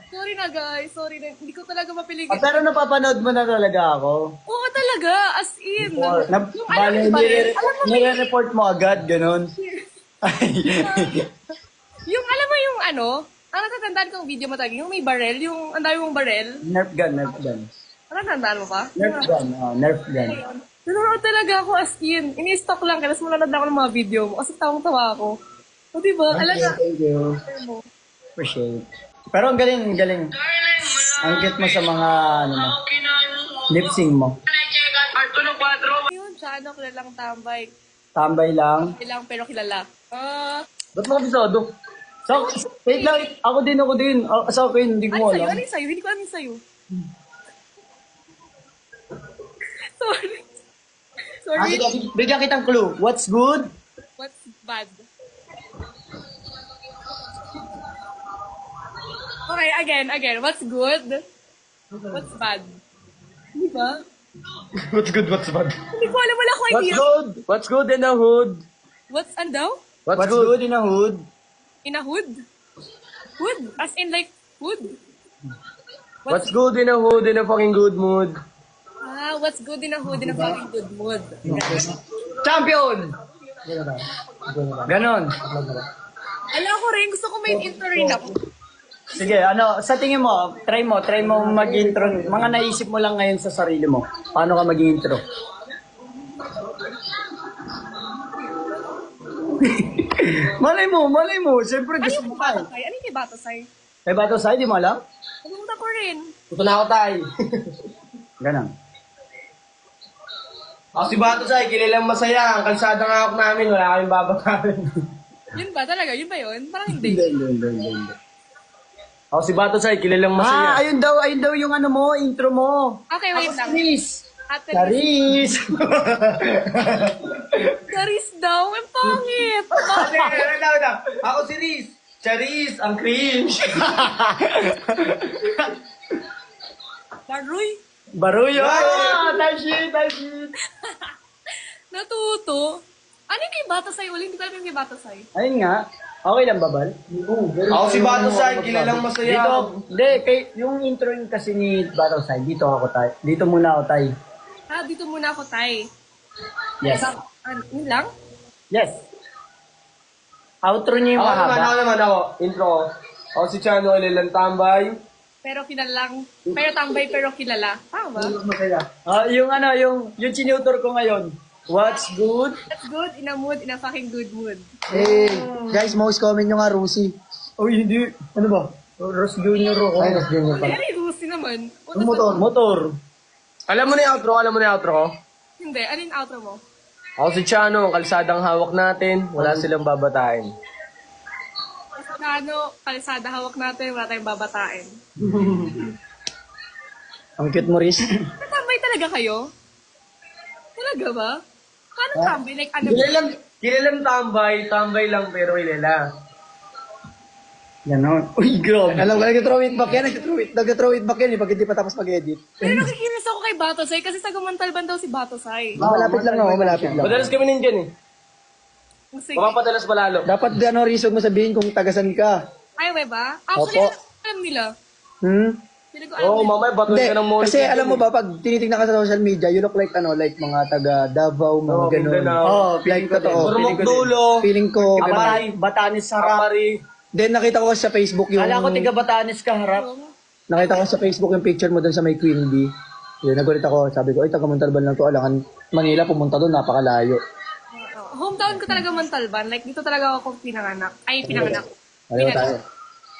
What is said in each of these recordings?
Sorry na guys, sorry na. Hindi ko talaga mapiligin. Pero napapanood mo na talaga ako. Oo talaga, as in. Yung Bale, nire-report mo agad, ganun. Yung alam mo yung ano, ang natatandaan kong video mo talaga, yung may barrel, yung ang dami mong barrel. Nerf gun, Nerf gun. Ang natatandaan mo pa? Nerf gun, Nerf gun. Nanonood talaga ako as in. Ini-stock lang, kaya tapos manonood ako ng mga video mo. Kasi tawang-tawa ako. O diba? Alam na. Thank you. Appreciate. Pero ang galing, ang galing. Ang cute mo sa mga, ano mo, lip-sync mo. Yun, siya, ano, kilalang tambay. Tambay lang. Kilang pero kilala. Ba't mo kabisado? So, wait lang, ako din. Sa akin, hindi ko Ano sa'yo? alam. Ano yung sa'yo? Hindi ko alam yung sa'yo. Sorry. Sorry. Bigyan kitang clue. What's good? What's bad? Okay, again. What's good? What's bad? Di ba? What's good, what's bad? Hindi ko alam, wala akong What's idea. good? What's good in a hood? What's daw? What's good in a hood? In a hood? Hood? As in like food? What's good in a hood in a fucking good mood? What's good in a hood in a fucking good mood? Champion! Ganon. Alam ko rin, gusto ko may intro rin ako. Sige, ano, sa tingin mo, try mo mag-intro. Mga naisip mo lang ngayon sa sarili mo. Paano ka mag-intro? malay mo. Siyempre, Ano gusto yung mo pa. batasay? Ano yung batasay? May bato sa'yo, di mo alam? Pumunta ko rin. Ito na ako, tay. Ganon. Ako si Bato Say, kilalang masaya. Ang kalsadang hawak namin, wala kaming babatarin. Yun ba talaga? Yun ba yun? Parang hindi. Hindi. Ako si Bato Say, kilalang masaya. Ayun daw yung ano mo, intro mo. Okay, wait lang. Charis! Ate Charis! Charis daw. Ang pangit. Ako si Riz. Charis, ang cringe. Baroy. Baruyo! Tashi! Natuto. Ano yung kay Batasay uli? Hindi ko alam yung kay Batasay. Ayun nga. Okay lang ba, Bal? Ako si Bato Say, kilalang masaya. Dito, yung intro yun kasi ni Battle Side, dito muna ako tayo. Dito muna ako, Tay. Yes. Yun lang? Yes. Outro niyo yung Ako mahaba. naman ako. Intro. Ako si Chano, kilalang tambay. Pero kilalang. Pero tambay, pero kilala. Tama ba? Yung chinutor ko ngayon. What's good? That's good. In a mood. In a fucking good mood. Hey, guys, most comment nyo nga, Rusi. Uy, hindi. Ano ba? Ross Junior ako. Ay, Ross Junior pala. Pero Lucy naman. Motor. Alam mo na yung outro ko? Hindi. Ano yung outro mo? Ako si Chano, ang kalsadang hawak natin, wala silang babatain. Kalsada hawak natin. Wala tayong babatain. Ang cute mo, Riz. Natambay talaga kayo? Talaga ba? Paano tambay? Like ano? Kilalang tambay lang pero kilala. Ganon. Uy, grabe. Alam ko, nag-throw it back yan. Nag-throw it back yan pag hindi pa tapos mag-edit. Pero nakikinis ako kay Batosay kasi sa Gumantalban daw si Batosay. Malapit lang ako, malapit lang. Madalas kami nandyan Sige. Mapapadalas palalo. Dapat Riz, huwag mo sabihin kung tagasan ka. Ay, we ba? Actually, Opo. alam nila. Hindi ko alam. Oo, mamaya bato Hindi, ka ng money. kasi alam mo ba, pag tinitignan ka sa social media, you look like mga taga Davao, mga Oo, ganun. Mindanao. Like totoo. Turmok dulo. Feeling ko, Batanes harap. Kapari. then nakita ko sa Facebook yung... Kala ko tiga Batanes ka harap. Nakita ko sa Facebook yung picture mo doon sa may Queen Bee. Yun, nagulit ako. Sabi ko, ay, taga Montalban lang to. Alangan, Manila, pumunta doon, napakalayo. Hometown ko talaga Montalban. Like, dito talaga ako pinanganak. Ayaw tayo.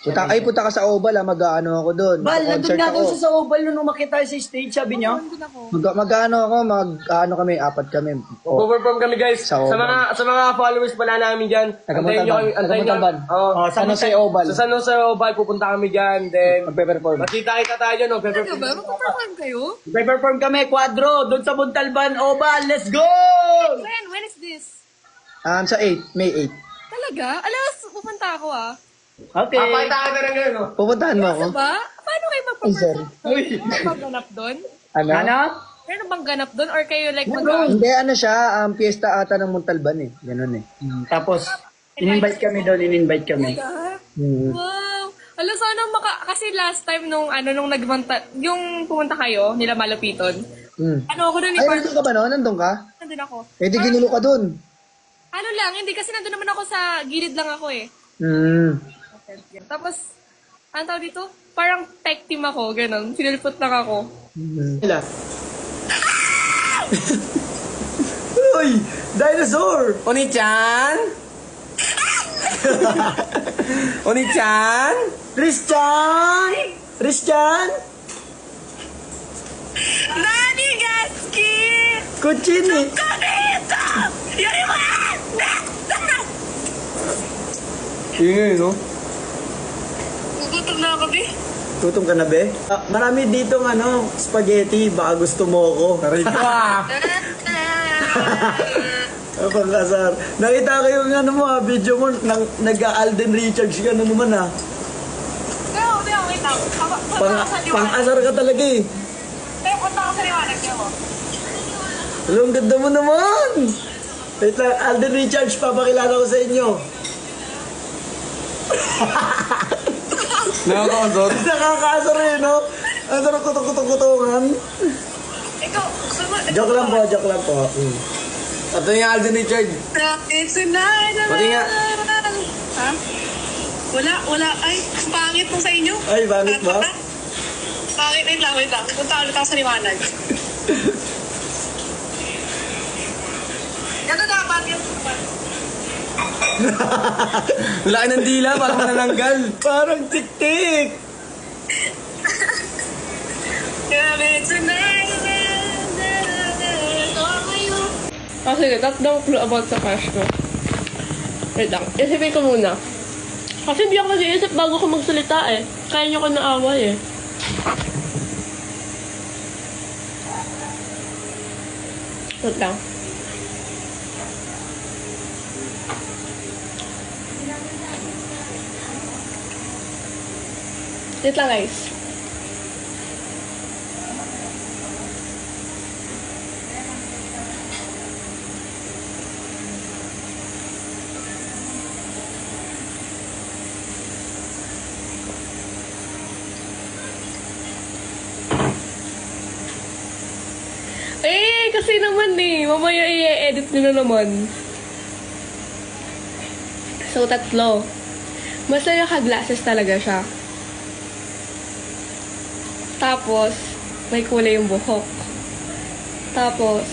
Punta ka sa Oval, mag-ano ako doon. Bal, nandun Concert nga doon ako. sa Oval nung makita tayo sa stage, sabi niya. Nandun ako. Mag-ano kami, 4 kami. Perform kami guys. Sa Sa mga followers pala namin dyan. Antayin nyo. Montalban. Oo. San Jose Oval. Sa San Jose Oval, pupunta kami dyan. Then, Magpe-perform. makita tayo dyan. Talaga ba? Magpaperform kayo? Perform kami, Quadro, doon sa Montalban, Oval. Let's go! When is this? Sa 8, May 8. Talaga? Alas, pupunta ako ah. Okay. Papayta ka na lang yun. Pupuntahan mo ako. Diba? Paano kayo magpaperform? Meron bang ganap doon? Ano? Meron bang ganap doon? Or kayo like Hindi, siya, piyesta ata ng Montalban Ganun Tapos, in-invite kami doon, in-invite kami. Ah, Hmm. wow! Ala, sana kasi last time nung yung pumunta kayo, nila Malupiton. Ako doon, Ay, nandun ka ba no? Nandun ka? nandun ako. Eh, di ginulo ka dun. Ano lang, hindi kasi nandun naman ako sa gilid lang ako eh. Tapos, ano tawag dito? Parang tech team ako, ganun. Sinulpot lang ako. Sila. Uy! Dinosaur! Oni-chan? Oni-chan? Christian! Christian! Nani Gaski! Kuchini! Ingay, no? Gugutom na ako, di? Tutom ka na, be? Marami dito spaghetti. Baka gusto mo ako. Ah! Abang kasar. Nakita ko yung video mo. Nag-Alden Richards ka na naman, ha? Pero, wait lang. Pang-asar ka talaga, eh. Pero, punta ako sa liwanag niyo mo. Hello, ang ganda mo naman! Wait lang, Alden Richards, papakilala ko sa inyo. Nakakausot? Nakakaasar eh, no? Ang sarap kutok-kutok-kutokan. Ikaw, gusto mo? Joke lang po, joke lang po. Ito yung Alden Richard. It's a night. Pati nga. Ha? Wala. Ay, pangit mo sa inyo. Ay, bakit ba? Pangit, wait lang. Punta ulit ako sa liwanag. Ganun dapat. Laki ng dila, parang manananggal. Parang tik-tik. It's a night. Sige, tatlong clue about sa crush ko. Wait lang, isipin ko muna. Kasi hindi ako nag-iisip bago ko magsalita eh. Kaya niyo ko naaway eh. Wait lang. Wait lang guys. Eh, kasi naman eh. Mamaya i-edit nyo na naman. So, tatlo. Basta naka-glasses talaga siya. Tapos, may kulay yung buhok. Tapos,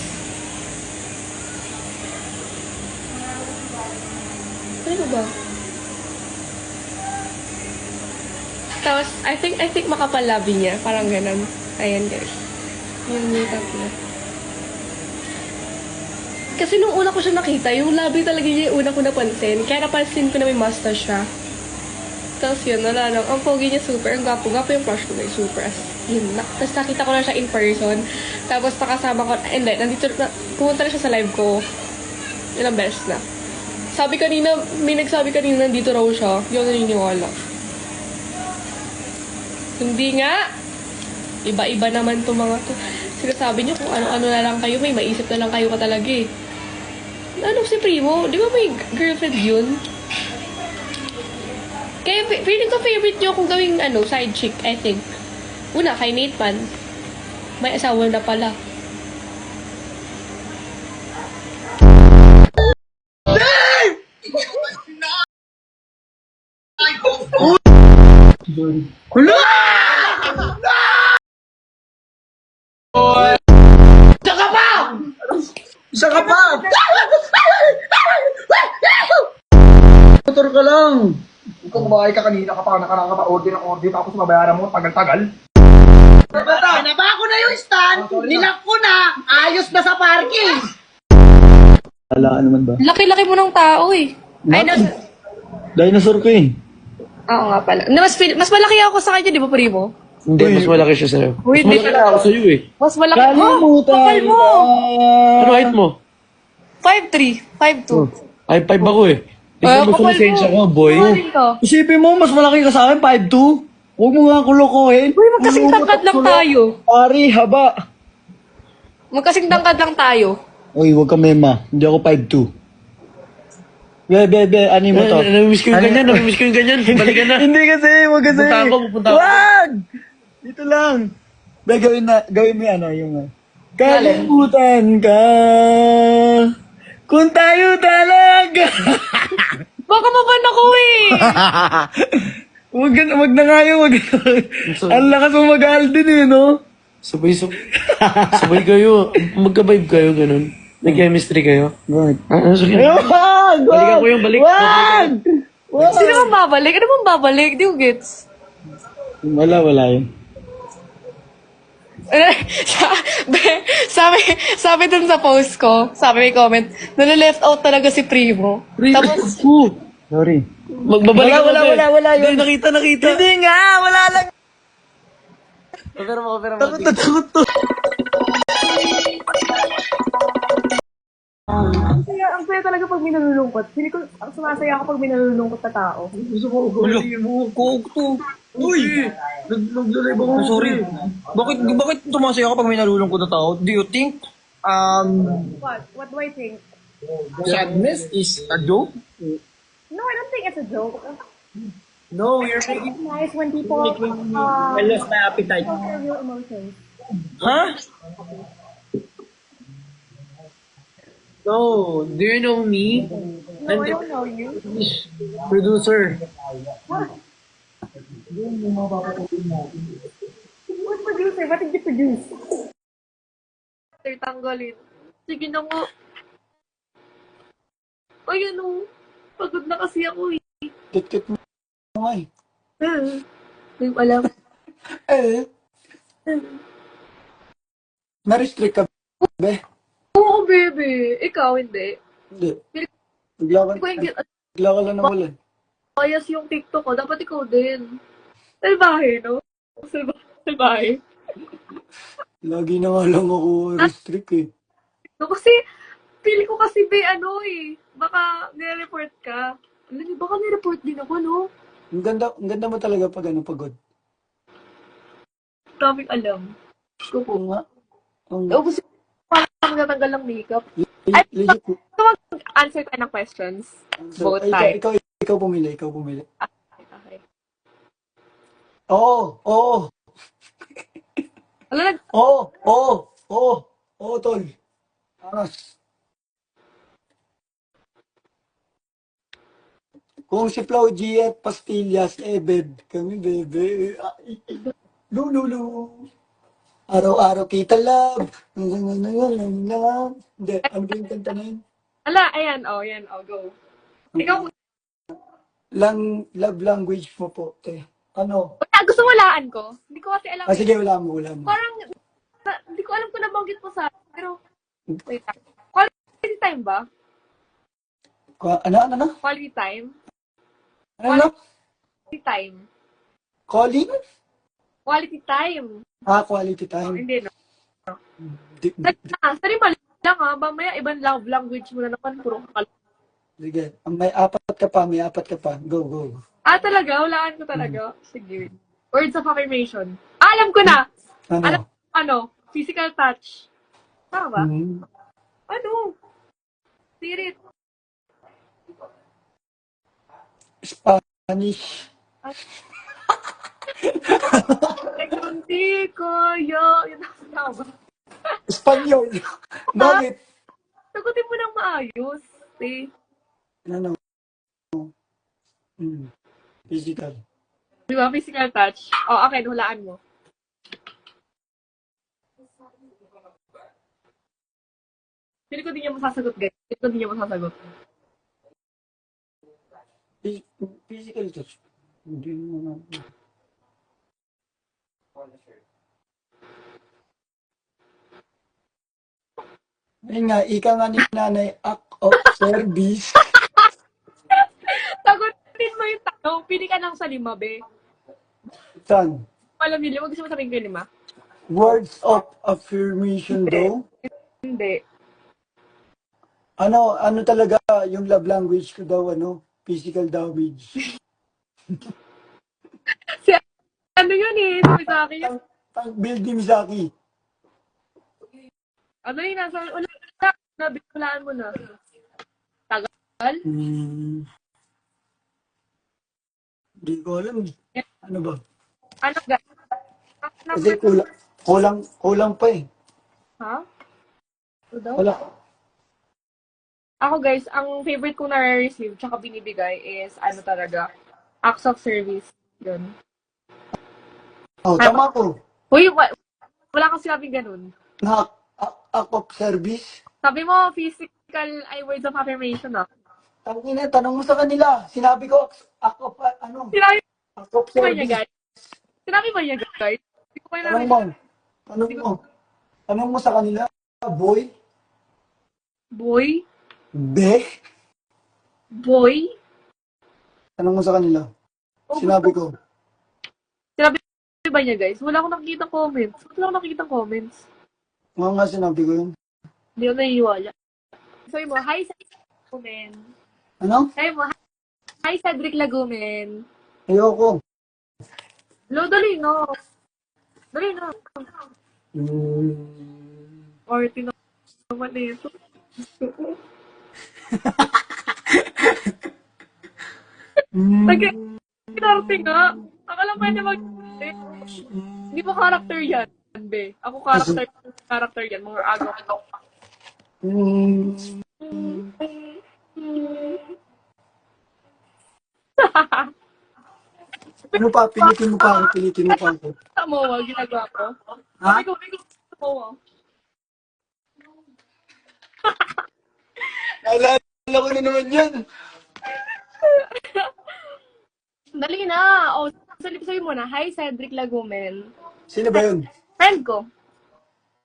ano ba? Tapos, I think makapal labi niya. Parang ganun. Ayan, guys. Yung makeup niya. Kasi nung una ko siya nakita, yung labi talaga niya yung una ko napansin. Kaya napansin ko na may mustache siya. Tapos yun, wala lang. Ang pogi niya super. Ang gwapo yung crush ko guys. Super as yun. Tapos nakita ko na siya in person. Tapos nakasama ko, and then, pumunta na siya sa live ko. Ilang beses na. May nagsabi kanina nandito raw siya. Hindi ako naniniwala. Hindi nga. Iba-iba naman itong mga to. Sinasabi niyo kung ano-ano na lang kayo. May maisip na lang kayo ka talaga eh. Ano si Primo? Di ba may girlfriend yun? Kaya feeling ko favorite niyo kung gawing side chick, I think. Una, kay Nate Pan. May asawa na pala. Isa ka pa! Motor ka lang! Kung kumakay ka kanina ka pa, nakaka-order tapos mabayaran mo, tagal-tagal. Nabago na yung stand, nilock ko na, ayos na sa parking. Wala naman ba? Laki-laki mo ng tao eh. Ay, no. Dinosaur ka eh. Oo nga pala. Mas malaki ako sa kanya, di ba, Primo? Hindi, mas malaki siya sa'yo. Uy, Mas malaki ako sa'yo eh. Mas malaki. Kalimutan Kapal mo! Ano height mo? 5'3", 5'2". Ay, 5 ako eh. Ikaw mo sa lisensya ko, boy. Isipin mo, mas malaki ka sa akin, 5'2". Huwag mo nga kulokohin. Uy, magkasing tangkad lang tayo. Pari, haba. Magkasing tangkad lang tayo. Uy, huwag ka mema. Hindi ako 5'2". Bebe, ano mo to? Namimiss ko yung ganyan, namimiss ko yung ganyan. Balikan na. Hindi kasi, wag kasi. Pupunta ako. Wag! Dito lang. Be, gawin mo yung ano, yung... Kalimutan ka. Kung tayo talaga. Baka maban ako eh! Wag na nga yun, wag na. Ang lakas mo mag-Alden eh, no? Sabay kayo. Magka-vibe kayo, ganun. May chemistry kayo. Wag. Sige. Wag! Balikan ko yung balik. Wag! Sino bang babalik? Ano bang babalik? Di ko gets. Wala yun. sabi dun sa post ko, sabi may comment, nalileft out talaga si Primo. Tapos, Sorry. Magbabalik ako. Wala yun. Hindi, nakita. Hindi nga, wala lang. Pero mo. Takot to. ang saya talaga pag may nalulungkot. Hindi ko, ang sumasaya ako pag may nalulungkot na tao. Gusto ko, Coke to. Uy! Nag-live ako. Sorry. Bakit tumasaya ka pag may nalulungkot na tao? Do you think, What? What do I think? sadness is a joke? No, I don't think it's a joke. No, you're making It's nice when people I lost my appetite. show their real emotions. Huh? No, do you know me? No, I don't know you. Producer. What producer? What did you produce? Tanggalin. Sige na nga. Ay, ano? Pagod na kasi ako eh. Kit mo nga eh. Hindi ko alam. Na-restrict ka, be? Oo, baby. Ikaw, hindi. Hindi. Hindi ko yung Bigla ka lang nawalan. bias yung TikTok ko. Dapat ikaw din. Salbahe, no? Salbahe. Lagi na nga lang ako restrict eh. No, kasi, pili ko kasi, ano eh. Baka nire-report ka. Alam niyo, baka nire-report din ako, no? Ang ganda mo talaga pag pagod. Daming alam. Gusto ko. Oo nga. O, gusto ko parang natanggal ng makeup. Ay, Legit. gusto mag-answer ka ng questions. Both time. Ikaw pumili. Okay. Oo. Alam, Oo, tol. Angas. Kung si Flau Giet, Pastillas, Ebed, kami bebe. No. Araw-araw kita love. Hindi, ano ba yung kanta na yun? ayan, go. Ikaw, Love language mo po, te. Ano? gusto mo walaan ko? Hindi ko kasi alam. Sige, wala mo. Parang, hindi ko alam kung nabanggit mo sa akin. Pero, wait. Quality time ba? Ano? Quality time? Ano? Quality time. Calling? Quality time. Quality Oh, time. hindi, no? Di- Sorry, mali lang ha. Mamaya, ibang love language mo na naman. Puro kakal. Sige. May apat ka pa. Go. Talaga? Walaan ko talaga. Sige. Words of affirmation. Alam ko na! Ano? Physical touch. Tama ba? Hmm. Ano? Spirit. Spanish. Hindi ko yun. Tama ba? Espanyol. Bakit? Sagutin mo ng maayos. Eh. Ano? Physical. Di ba? Physical touch. Okay. Hulaan mo. Pili ko din niya masasagot, guys. Pili ko din niya masasagot. Physical touch. Hindi mo na. Ayun nga, ika nga ni nanay, act of service. Sagutin mo yung tanong. Pili ka lang sa 5, be. Saan? Alam niyo, wag gusto mo sabihin ko yung 5. Words of affirmation daw. Hindi. Ano talaga yung love language ko daw, physical damage. Ano yun eh? Sabi sa akin. Pang building Zaki. Ano yun? Nasa ulan. Nabihulaan mo na. Hindi ko alam. Ano ba? Ano guys? Ang Kasi number kulang pa eh. ha? Ito daw? Wala. Ako guys, ang favorite ko na-receive tsaka binibigay is ano talaga, acts of service. Yun. Oh, tama ko. Uy, wala kang sinabing ganun. Na act of service. Sabi mo, physical ay words of affirmation ah. Tangina, tanong mo sa kanila. Sinabi ko, act of, Sinabi act of ba niya service. guys? Sinabi ba niya guys? Hindi ko pa Tanong narinig. mo. Tanong mo sa kanila. Boy? Boy? Be? Boy? Tanong mo sa kanila. Sinabi ko. Sinabi ba niya guys? Wala akong nakikita comments. Wala akong nakikita comments. Nga sinabi ko yun. Hindi ako naniniwala. Sabi mo, hi Cedric Lagumen. Ano? Sabi mo, hi Cedric Lagumen. Ayoko. Lo, dali no. Dali no. Or tinaman na ito. Nag-kinarte nga. Akala pwede Hindi mo character yan, be. Ako character yan. Mga agaw. Ano pa? Pilitin mo pa ako. Pilitin mo pa ako. Samoa, ginagawa ko. Ha? Ikaw, Samoa. Naalala ko na naman yan. Dali na. O, sabi mo na, hi Cedric Lagumen. Sino ba yun? Friend ko.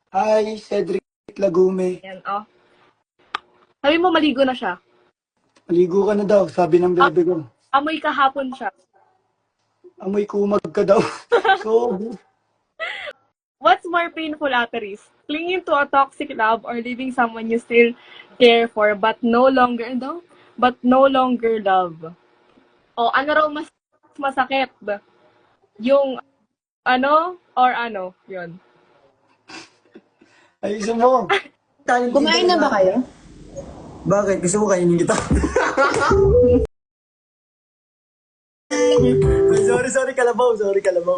Hi, Cedric Lagume. Yan, oh. Sabi mo, maligo na siya. Maligo ka na daw, sabi ng bebe ko. Amoy kahapon siya. Amoy kumag ka daw. So, What's more painful, Ateris? Clinging to a toxic love or leaving someone you still care for but no longer love? O ano raw mas masakit? Yung ano or ano? Yun. ayusin mo. Kumain na ba kayo? Bakit? Gusto mo kainin kita? Sorry, kalabaw.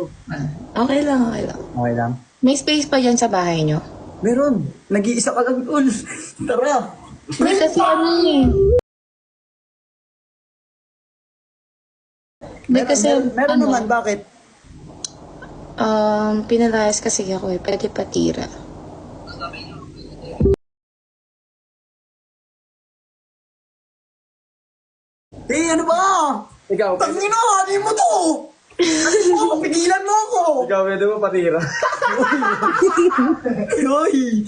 Okay lang, okay lang. Okay lang. May space pa dyan sa bahay nyo? Meron. Nag-iisa ka lang doon. Tara. May kasi ano eh. May kasi, Meron naman. Bakit? pinalayas kasi ako eh. Pwede patira. Ano ba? Ikaw, Tangina, ano mo to? Pigilan mo ako. ikaw, pwede mo patira. Hoy.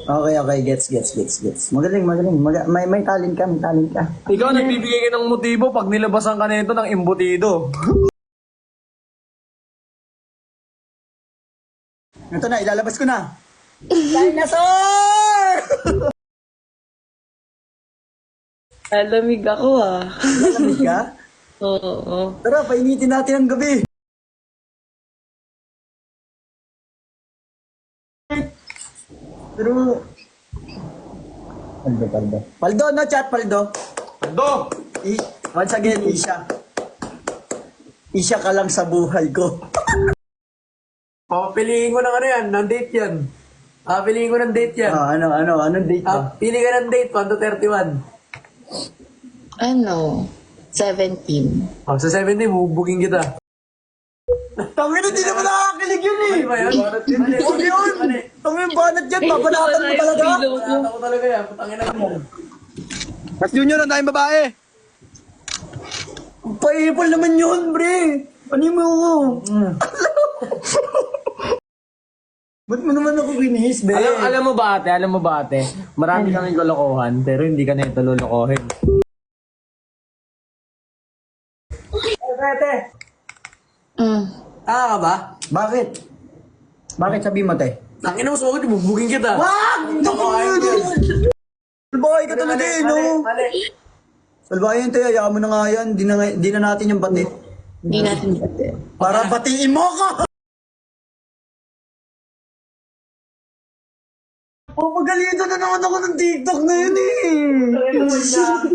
Okay. Gets. Magaling. May talent ka. Ikaw, nagbibigay ka ng motibo pag nilabasan ka nito ng embutido. Ito na, ilalabas ko na. Dinosaur! Alamig ako ah. Malamig ka? Oo. Tara, painitin natin ang gabi. Pero... Paldo, no chat, Paldo. Ando! Once again, Isha. Isha ka lang sa buhay ko. Piliin ko ng ano yan, ng date yan. Piliin ko ng date yan. Anong date ba? Pili ka ng date, 1 to 31. Ano? 17. Sa 70, bubuking kita. Tangin na, di naman nakakakilig yun eh. Ano ba yan? Huwag yun. Tangin, banat yan. Babanatan mo talaga. Banata ko talaga yan, putangin na mo. Mas junior ang tayong babae. Paipol naman yun, bre. Ano mo ako? Ba't mo naman ako binihis, be? Alam mo ba ate, marami kaming kalokohan, pero hindi ka na ito lolokohin. Ate, ka ba? Bakit? Bakit sabi mo, te? Tangin mo, sugod, bubugin kita. Wag! Salbahay ka talaga eh, no? Mali. Salbahay yun, te. Hayaan mo na nga yan. Di na natin yung batit. Hindi natin pwede. Para batiin mo ko! Papagalitan na naman ako ng TikTok na yun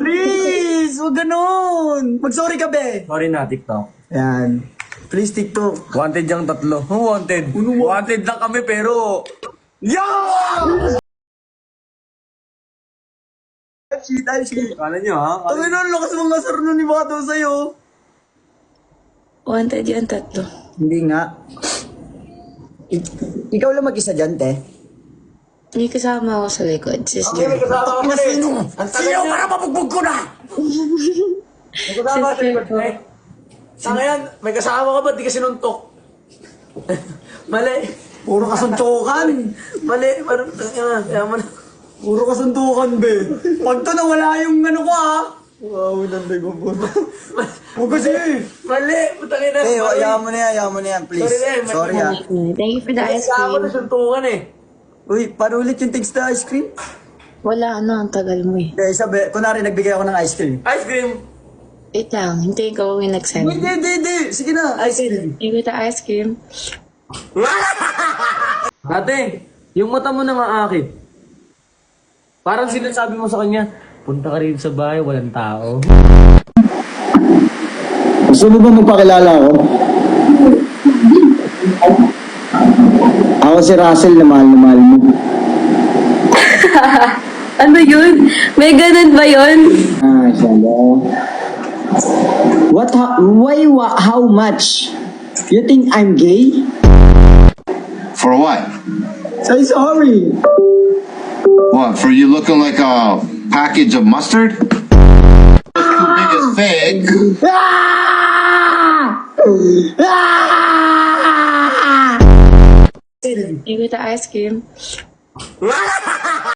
Please, huwag ganun. Mag-sorry ka, be. Sorry na, TikTok. Yan. Please, TikTok. Wanted yung tatlo. Wanted. Wanted lang kami pero... Yeah! Shit, ay, shit. Kala nyo ha? Tangin na, lakas mga sar nun ni Bato sa'yo. Wanted yung tatlo. Hindi nga. Ikaw lang mag-isa dyan, te. May kasama ako sa likod. Sister. Kasama ko sino? Sino para mabugbog ko na? May kasama ka Sister ko. Saka yan, may kasama ka ba? Di ka sinuntok. Mali. Puro kasuntukan. Mali. Parang, kaya mo na. Puro kasuntukan, be. Pag to nawala yung ano ko, ha? Wow, nanday ko po. Huwag kasi. Mali. Putangin na. Eh, ayaw mo na yan, please. Sorry, Sorry, ha. Thank you for the ice Kasama ko cream. na suntukan eh. Uy, paano ulit yung text na ice cream? Wala, ano, ang tagal mo eh. Okay, sabi, kunwari nagbigay ako ng ice cream. Ice cream. Wait lang, hintayin ko kung yung nag-send. Hindi. Sige na, ice cream. Thank you for the ice cream. Ate, yung mata mo na nga akin. Parang sinasabi mo sa kanya, punta ka rin sa bahay, walang tao. Gusto mo ba magpakilala ako? Ako si Russell na mahal mo. Ano yun? May ganun ba yun? Ah, siya no. How much? You think I'm gay? For what? Say sorry. What? For you looking like a package of mustard? It's too big as fake. Thank you for the ice cream.